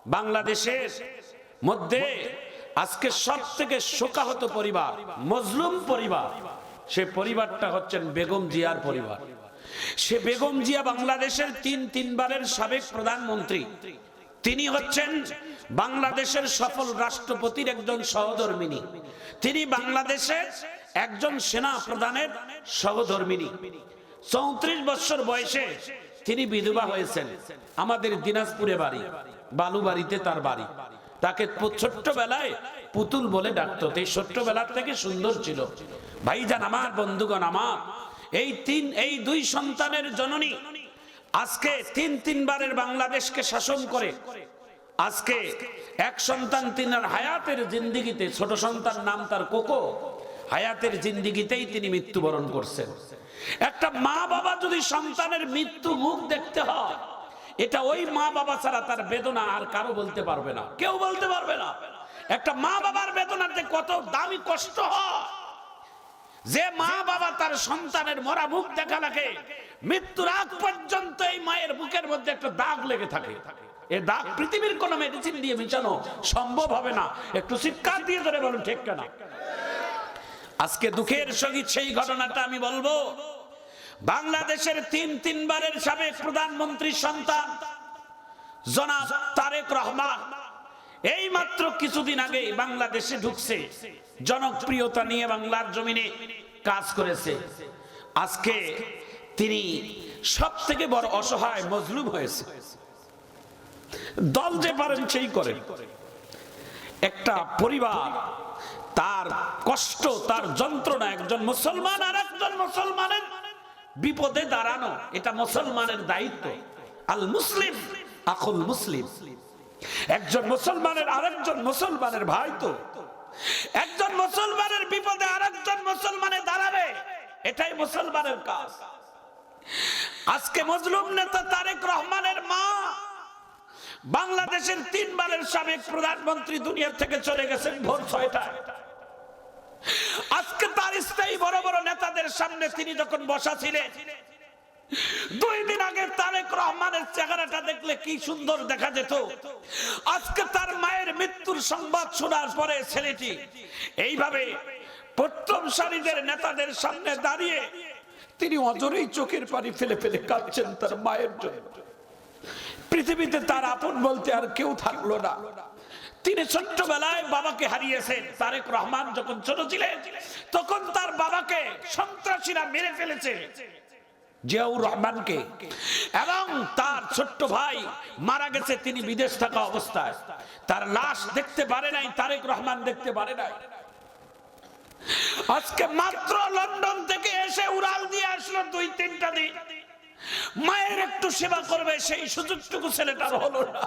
বাংলাদেশের মধ্যে আজকে সবথেকে শোকাহত পরিবার, মজলুম পরিবার, সে পরিবারটা হচ্ছেন বেগম জিয়ার পরিবার। সে বেগম জিয়া বাংলাদেশের তিনবারের সাবেক প্রধানমন্ত্রী। তিনি হচ্ছেন বাংলাদেশের সফল রাষ্ট্রপতির একজন সহধর্মিনী। তিনি বাংলাদেশের একজন সেনা প্রধানের সহধর্মিনী। 34 বছর বয়সে তিনি বিধবা হয়েছেন। আমাদের দিনাজপুরে বাড়ি, বালুবাড়িতে তার বাড়ি। তাকে ছোট্টবেলায় পুতুল বলে ডাকতো। এই ছোট্টবেলার থেকে সুন্দর ছিল। ভাইজান আমার, বন্ধুগণ আমার, এই দুই সন্তানের জননী আজকে তিনবারের বাংলাদেশকে শাসন করে। আজকে এক সন্তান তিনার হায়াতের জিন্দিগিতে, ছোট সন্তান নাম তার কোকো, হায়াতের জিন্দিগিতেই তিনি মৃত্যুবরণ করছেন। একটা মা বাবা যদি সন্তানের মৃত্যু মুখ দেখতে হয়, এটা ওই মা বাবা ছাড়া তার বেদনা আর কারো বলতে পারবে না, কেউ বলতে পারবে না। একটা মা বাবার বেদনাতে কত দামি কষ্ট হয়। যে মা বাবা তার সন্তানের মরা মুখ দেখা লাগে, মৃত্যুর আগ পর্যন্ত এই মায়ের বুকের মধ্যে একটা দাগ লেগে থাকে। এই দাগ পৃথিবীর কোন মেডিসিন দিয়ে মিটানো সম্ভব হবে না। একটু চিৎকার দিয়ে ধরে বলুন ঠিক কেনা? আজকে দুঃখের সহিত সেই ঘটনাটা আমি বলবো। বাংলাদেশের তিনবারের সাবেক প্রধানমন্ত্রীর সন্তান জনাব তারেক রহমান এই মাত্র কিছুদিন আগে বাংলাদেশে ঢুকছে, জনপ্রিয়তা নিয়ে বাংলার জমিনে কাজ করেছে। আজকে তিনি সব থেকে বড় অসহায় মজলুম হয়েছে। দল যে পারেন সেই করেন। একটা পরিবার, তার কষ্ট, তার যন্ত্রণা, একজন মুসলমান আর একজন মুসলমানের বিপদে দাঁড়ানো, এটা মুসলমানের দায়িত্ব। আল মুসলিম আখুল মুসলিম। একজন মুসলমানের আরেকজন মুসলমানের ভাই তো। একজন মুসলমানের বিপদে আরেকজন মুসলমানের দাঁড়াবে, এটাই মুসলমানের কাজ। আজকে মজলুম নেতা তারেক রহমানের মা, বাংলাদেশের তিনবারের সাবেক প্রধানমন্ত্রী, দুনিয়া থেকে চলে গেছেন ভোর 6টায়। আজকে তার স্থায়ী বড় বড় নেতাদের সামনে তিনি যখন বসা ছিলেন, 2 দিন আগে তারেক রহমানের চেহারাটা দেখলে কি সুন্দর দেখা যেত। আজকে তার মায়ের মৃত্যুর সংবাদ শোনার পরে ছেলেটি এইভাবে প্রথম সারিদের নেতাদের সামনে দাঁড়িয়ে তিনি অজরেই চোখের পানি ফেলে ফেলে কাঁদছেন তার মায়ের জন্য। পৃথিবীতে তার আপন বলতে আর কেউ থাকলো না। তিনি ছোট্টবেলায় বাবাকে হারিয়েছেন। তারেক রহমান যখন ছোট ছিলেন তখন তার বাবাকে সন্ত্রাসীরা মেরে ফেলেছে, জিয়াউর রহমানকে, এবং তার ছোট্ট ভাই মারা গেছে তিনি বিদেশ থাকা অবস্থায়। তার লাশ দেখতে পারে নাই, তারেক রহমান দেখতে পারে নাই। আজকে মাত্র লন্ডন থেকে এসে উড়াল দিয়ে আসলো 2-3টা দিন, মায়ের একটু সেবা করবে সেই সুযোগটুকু ছেলেটার হলো না।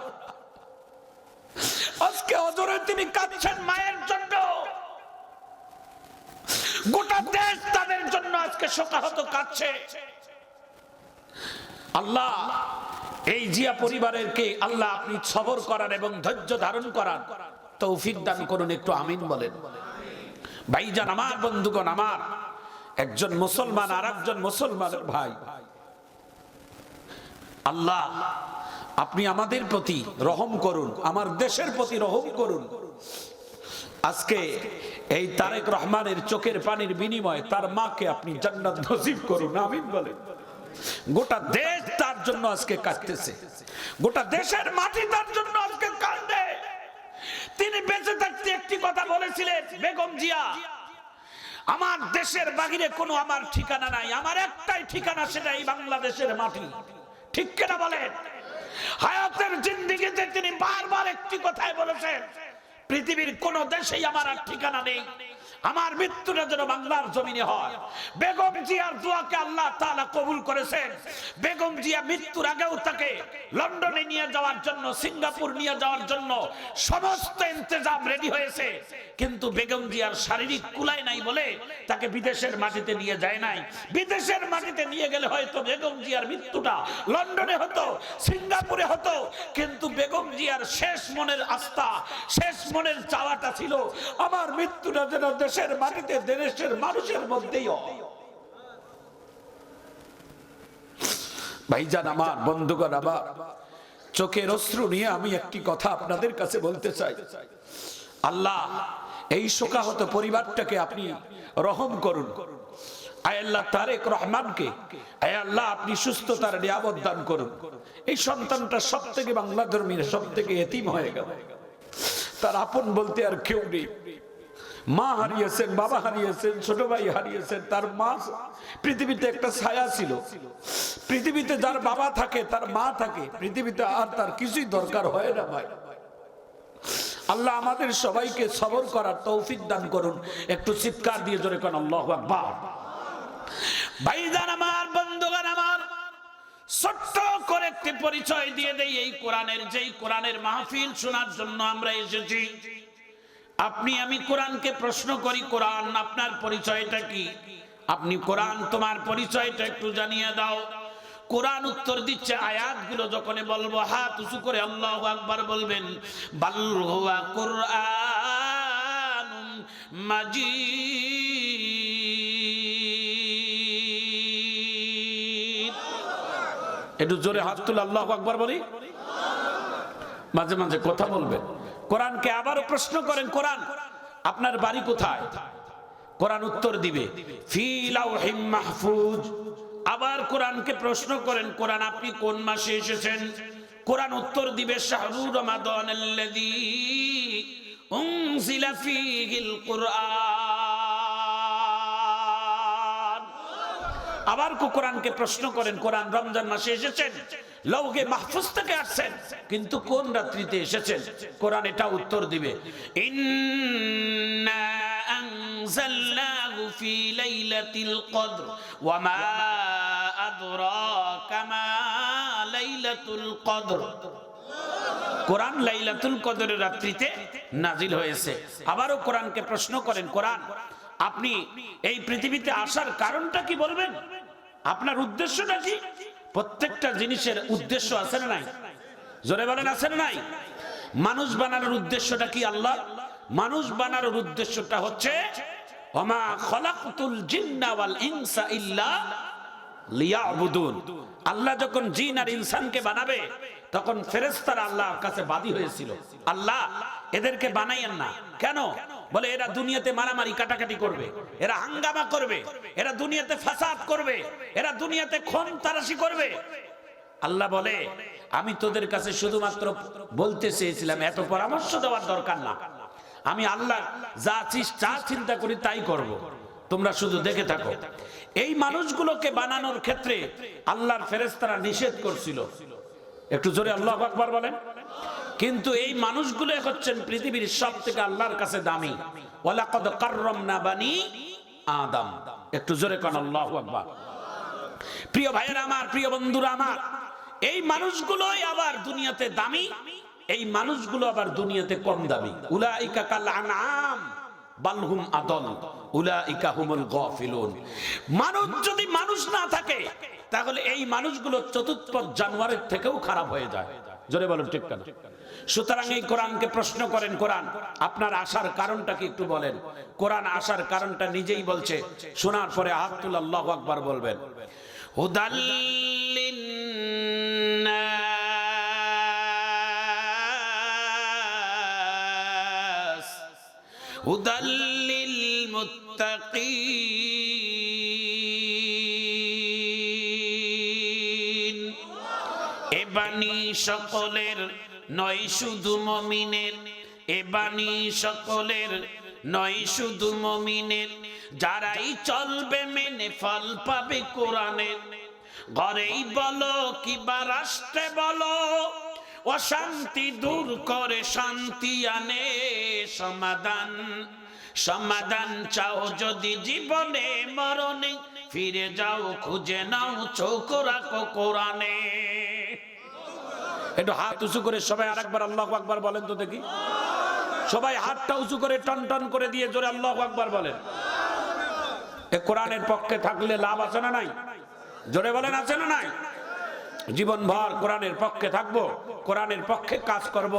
আজকে অজরে তিনি কাঁদছেন মায়ের জন্য। গোটা দেশ তাদের জন্য আজকে শোকাহত কাঁদছে। আল্লাহ এই জিয়া পরিবারেরকে আল্লাহ আপনি সবর করান এবং ধৈর্য ধারণ করান তৌফিক দান করুন। একটু আমিন বলেন। ভাইজান আমার, বন্ধুগণ আমার, একজন মুসলমান আর একজন মুসলমানের ভাই, আল্লাহ আপনি আমাদের প্রতি রহম করুন, আমার দেশের প্রতি রহম করুন। আজকে এই তারেক রহমানের চোখের পানির বিনিময়ে তার মাকে আপনি জান্নাত নসিব করুন। আমিন বলেন। গোটা দেশ তার জন্য আজকে কাঁদতেছে, গোটা দেশের মাটি তার জন্য আজকে কাঁদে। তিনি বেঁচে থাকতে একটি কথা বলেছিলেন, বেগম জিয়া, আমার দেশের বাহিরে কোনো আমার ঠিকানা নাই, আমার একটাই ঠিকানা, সেটা এই বাংলাদেশের মাটি। ঠিক কিনা বলেন? হায়াতের জিন্দেগিতে তিনি বারবার একটি কথাই বলেছেন, পৃথিবীর কোন দেশেই আমার আর ঠিকানা নেই, আমার মৃত্যুটা যেন বাংলার জমিনে হয়। বেগম জিয়ার দোয়াকে আল্লাহ তাআলা কবুল করেছেন। বেগম জিয়া মৃত্যুর আগেও তাকে লন্ডনে নিয়ে যাওয়ার জন্য, সিঙ্গাপুর নিয়ে যাওয়ার জন্য সমস্ত ইন্তজাম রেডি হয়েছে, কিন্তু বেগম জিয়ার শারীরিক কুলাই নাই বলে তাকে বিদেশের মাটিতে নিয়ে যায় নাই। বিদেশের মাটিতে নিয়ে গেলে হয়তো বেগম জিয়ার মৃত্যুটা লন্ডনে হতো, সিঙ্গাপুরে হতো, কিন্তু বেগম জিয়ার শেষ মনের আস্থা, শেষ মনের চাওয়াটা ছিল আমার মৃত্যুটা যেন দেশের মাটিতে, দেশের মানুষের মধ্যেই হয়। ভাইজান আমার, বন্ধুগণ আমার, চোখের অশ্রু নিয়ে আমি একটি কথা আপনাদের কাছে বলতে চাই। আল্লাহ এই শোকাহত পরিবারটাকে আপনি রহম করুন। আয় আল্লাহ তারেক রহমানকে আয় আল্লাহ আপনি সুস্থতার নিয়ামত দান করুন। এই সন্তানটা সব থেকে বাংলা ধর্মীর সব থেকে এতিম হয়ে গেল, তার আপন বলতে আর কেউ নেই। মা হারিয়েছেন, বাবা হারিয়েছেন, ছোট ভাই হারিয়েছেন, তার মা পৃথিবীতে একটা ছায়া ছিল। পৃথিবীতে যার বাবা থাকে তার মা থাকে, পৃথিবীতে আর তার কিছুই দরকার হয় না ভাই। আল্লাহ আমাদের সবাইকে সবর করার তৌফিক দান করুন। একটু চিৎকার দিয়ে জোরে কোন আল্লাহু আকবার। ভাইজান আমার, বন্ধুগণ আমার, ছোট্ট করে একটি পরিচয় দিয়ে দেই। এই কোরআনের, যেই কোরআনের মাহফিল শোনার জন্য আমরা এসেছি, আপনি আমি কোরআনকে প্রশ্ন করি, কোরআন আপনার পরিচয়টা কি? আপনি কোরআন তোমার পরিচয়টা একটু জানিয়ে দাও। কোরআন উত্তর দিচ্ছে আয়াতগুলো যখন বলবো হাত উঁচু করে আল্লাহু আকবার বলবেন। বাল হুয়া কুরআনুম মাজিদ। একটু জোরে হাত তুলে আল্লাহু আকবার বলি। মাঝে মাঝে কথা বলবেন। কোরআনকে আবারও প্রশ্ন করেন, কোরআন আপনার বাড়ি কোথায়? কোরআন উত্তর দিবে ফি লাউহিম মাহফুজ। আবার কোরআনকে প্রশ্ন করেন, কোরআন আপনি কোন মাসে এসেছেন? কোরআন উত্তর দিবে শাহরুর রমাদানাল্লাযী উনজিলা ফীহিল কুরআন। আবার কোরআনকে প্রশ্ন করেন, কোরআন রমজান মাসে এসেছেন, লৌহে মাহফুজ থেকে আসছেন, কিন্তু কোন রাত্রিতে এসেছেন? কোরআন এটা উত্তর দিবে ইন্না আনজালনাহু ফি লাইলাতিল কদর ওয়া মা আদরাকা মা লাইলাতুল কদর। কোরআন লাইলাতুল কদরের রাত্রিতে নাজিল হয়েছে। আবারও কোরআনকে প্রশ্ন করেন, কোরআন আপনি এই পৃথিবীতে আসার কারণটা কি বলবেন? আপনার উদ্দেশ্যটা কি? প্রত্যেকটা জিনিসের উদ্দেশ্য আছে না নাই? জোরে বলেন আছে না নাই? মানুষ বানানোর উদ্দেশ্যটা কি? আল্লাহ মানুষ বানানোর উদ্দেশ্যটা হচ্ছে ওমা খলাকতুল জিন্না ওয়াল ইনসা ইল্লা লিয়াবুদুন। আল্লাহ যখন জিন আর ইনসানকে বানাবে তখন ফেরেশতারা আল্লাহর কাছে বাদী হয়েছিল, আল্লাহ এদেরকে বানাইয়েন না। কেন? বলে এরা দুনিয়াতে মারামারি কাটাকাটি করবে, এরা হাঙ্গামা করবে, এরা দুনিয়াতে ফাসাদ করবে, এরা দুনিয়াতে খুন তারাশি করবে। আল্লাহ বলে আমি তোদের কাছে শুধুমাত্র বলতে চেয়েছিলাম, এত পরামর্শ দেওয়ার দরকার না। আমি আল্লাহ যা চিন্তা করি তাই করব, তোমরা শুধু দেখে থাকো। এই মানুষগুলোকে বানানোর ক্ষেত্রে আল্লাহর ফেরেশতারা নিষেধ করছিল। একটু জোরে আল্লাহু আকবার বলেন। কিন্তু এই মানুষগুলো হচ্ছেন পৃথিবীর সবথেকে আল্লাহর কাছে দামি। ওয়ালাকাদ কাররামনা বানি আদম। একটু জোরে কোন আল্লাহু আকবার। প্রিয় ভাইয়েরা আমার, প্রিয় বন্ধুরা আমার, এই মানুষগুলোই আবার দুনিয়াতে দামি, এই মানুষগুলো আবার দুনিয়াতে কম দামি। উলাইকা কাল আনআম বাল হুম আদল উলাইকা হুমুল গাফিলুন। মানুষ যদি মানুষ না থাকে তাহলে এই মানুষগুলো চতুষ্পদ জানোয়ারের থেকেও খারাপ হয়ে যায়। জোরে বলুন ঠিক কেন? সুতরাং এই কোরআনকে প্রশ্ন করেন, কোরআন আপনার আসার কারণটা কি একটু বলেন। কোরআন আসার কারণটা নিজেই বলছে, শোনার পরে হাত তুলে আল্লাহু আকবার বলবেন। হুদাল লিন্নাস হুদাল লিল মুত্তাকিন। এ বাণী সকলের নয় শুধু মুমিনের, এ বাণী সকলের নয় শুধু মুমিনের, যারাই চলবে মেনে ফল পাবে কোরআনের। ঘরেই বলো কিবা রাষ্ট্রে বলো, অশান্তি দূর করে শান্তি আনে সমাধান। সমাধান চাও যদি জীবনে মরণে, ফিরে যাও খুঁজে নাও চোখ রাখো কোরআনে। একটু হাত উঁচু করে সবাই আরেকবার আল্লাহু আকবার বলেন তো দেখি। সবাই হাতটা উঁচু করে টন টন করে দিয়ে জোরে আল্লাহু আকবার বলেন। এ কোরআনের পক্ষে থাকলে লাভ আছে না নাই? জোরে বলেন আছে না নাই? জীবনভর কোরআনের পক্ষে থাকবো, কোরআনের পক্ষে কাজ করব।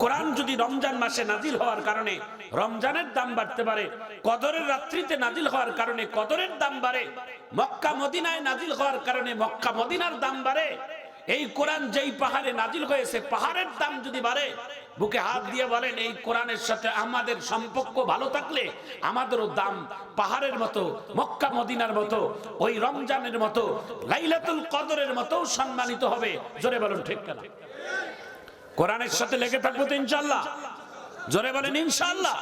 কোরআন যদি রমজান মাসে নাজিল হওয়ার কারণে রমজানের দাম বাড়তে পারে, কদরের রাত্রিতে নাজিল হওয়ার কারণে কদরের দাম বাড়ে, মক্কা মদিনায় নাজিল হওয়ার কারণে মক্কা মদিনার দাম বাড়ে, এই কোরআন যেই পাহাড়ে নাজিল হয়েছে, পাহাড়ের দাম যদি বাড়ে, বুকে হাত দিয়ে বলেন এই কোরআনের সাথে আমাদের সম্পর্ক ভালো থাকলে আমাদেরও দাম পাহাড়ের মতো, মক্কা মদিনার মতো, ওই রমজানের মতো, লাইলাতুল কদরের মতো সম্মানিত হবে। জোরে বলুন ঠিক কিনা? কোরআনের সাথে লেগে থাকবো তো ইনশাআল্লাহ। জোরে বলেন ইনশাআল্লাহ।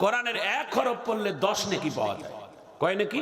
কোরআনের এক হরফ পড়লে 10 নেকি পাওয়া যায়। কয় নেকি?